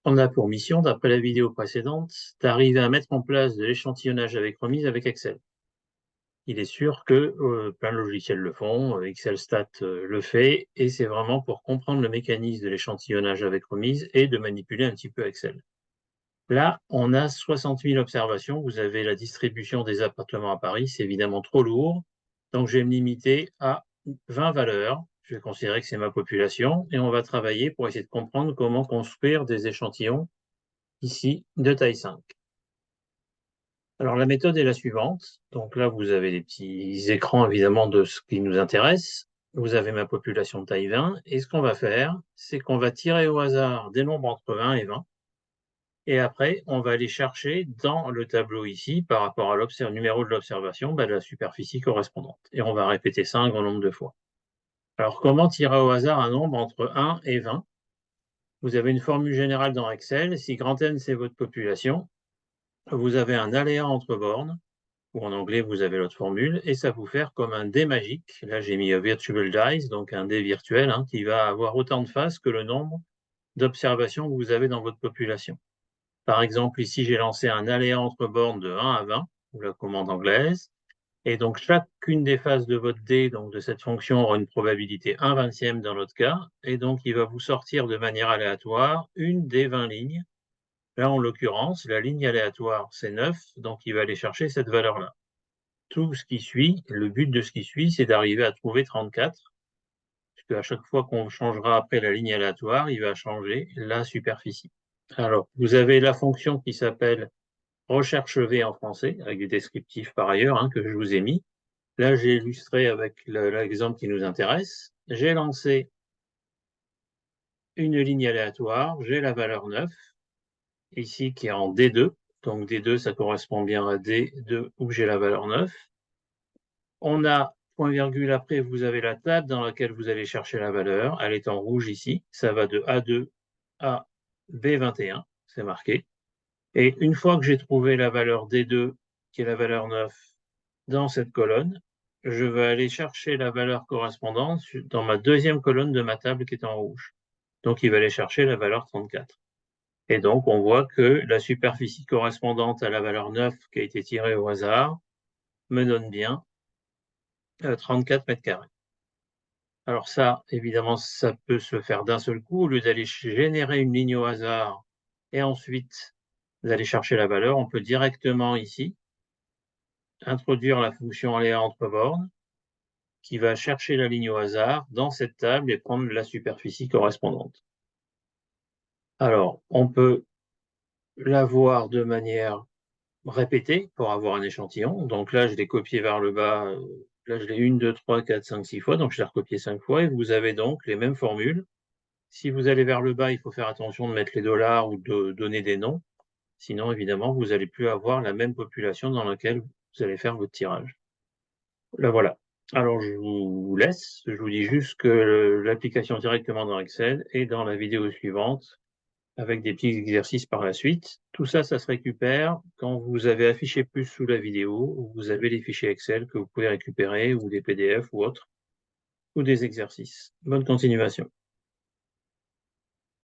On a pour mission, d'après la vidéo précédente, d'arriver à mettre en place de l'échantillonnage avec remise avec Excel. Il est sûr que plein de logiciels le font, Excel Stat le fait, et c'est vraiment pour comprendre le mécanisme de l'échantillonnage avec remise et de manipuler un petit peu Excel. Là, on a 60 000 observations. Vous avez la distribution des appartements à Paris, c'est évidemment trop lourd. Donc, je vais me limiter à 20 valeurs. Je vais considérer que c'est ma population et on va travailler pour essayer de comprendre comment construire des échantillons ici de taille 5. Alors la méthode est la suivante. Donc là, vous avez les petits écrans évidemment de ce qui nous intéresse. Vous avez ma population de taille 20 et ce qu'on va faire, c'est qu'on va tirer au hasard des nombres entre 20 et 20. Et après, on va aller chercher dans le tableau ici, par rapport à numéro de l'observation, la superficie correspondante. Et on va répéter ça un grand nombre de fois. Alors comment tirer au hasard un nombre entre 1 et 20? Vous avez une formule générale dans Excel. Si grand N, c'est votre population, vous avez un aléa entre bornes, ou en anglais, vous avez l'autre formule, et ça vous faire comme un dé magique. Là, j'ai mis virtual dice, donc un dé virtuel, qui va avoir autant de faces que le nombre d'observations que vous avez dans votre population. Par exemple, ici, j'ai lancé un aléa entre bornes de 1 à 20, ou la commande anglaise, et donc chacune des faces de votre dé, donc de cette fonction, aura une probabilité 1/20 dans notre cas, et donc il va vous sortir de manière aléatoire une des 20 lignes. Là, en l'occurrence, la ligne aléatoire, c'est 9, donc il va aller chercher cette valeur-là. Tout ce qui suit, le but de ce qui suit, c'est d'arriver à trouver 34, puisque à chaque fois qu'on changera après la ligne aléatoire, il va changer la superficie. Alors, vous avez la fonction qui s'appelle recherche V en français, avec des descriptifs par ailleurs, que je vous ai mis. Là, j'ai illustré avec l'exemple qui nous intéresse. J'ai lancé une ligne aléatoire, j'ai la valeur 9, ici qui est en D2. Donc D2, ça correspond bien à D2 où j'ai la valeur 9. On a point virgule après, vous avez la table dans laquelle vous allez chercher la valeur. Elle est en rouge ici. Ça va de A2 à B21, c'est marqué. Et une fois que j'ai trouvé la valeur D2, qui est la valeur 9, dans cette colonne, je vais aller chercher la valeur correspondante dans ma deuxième colonne de ma table qui est en rouge. Donc, il va aller chercher la valeur 34. Et donc, on voit que la superficie correspondante à la valeur 9 qui a été tirée au hasard me donne bien 34 mètres carrés. Alors ça, évidemment, ça peut se faire d'un seul coup. Au lieu d'aller générer une ligne au hasard et ensuite d'aller chercher la valeur, on peut directement ici introduire la fonction aléa entre bornes qui va chercher la ligne au hasard dans cette table et prendre la superficie correspondante. Alors, on peut l'avoir de manière répétée pour avoir un échantillon. Donc là, je l'ai copié vers le bas. Là, je l'ai 1, 2, 3, 4, 5, 6 fois. Donc, je l'ai recopié 5 fois et vous avez donc les mêmes formules. Si vous allez vers le bas, il faut faire attention de mettre les dollars ou de donner des noms. Sinon, évidemment, vous n'allez plus avoir la même population dans laquelle vous allez faire votre tirage. Là, voilà. Alors, je vous laisse. Je vous dis juste que l'application directement dans Excel et dans la vidéo suivante avec des petits exercices par la suite. Tout ça, ça se récupère quand vous avez affiché plus sous la vidéo, où vous avez les fichiers Excel que vous pouvez récupérer ou des PDF ou autres, ou des exercices. Bonne continuation.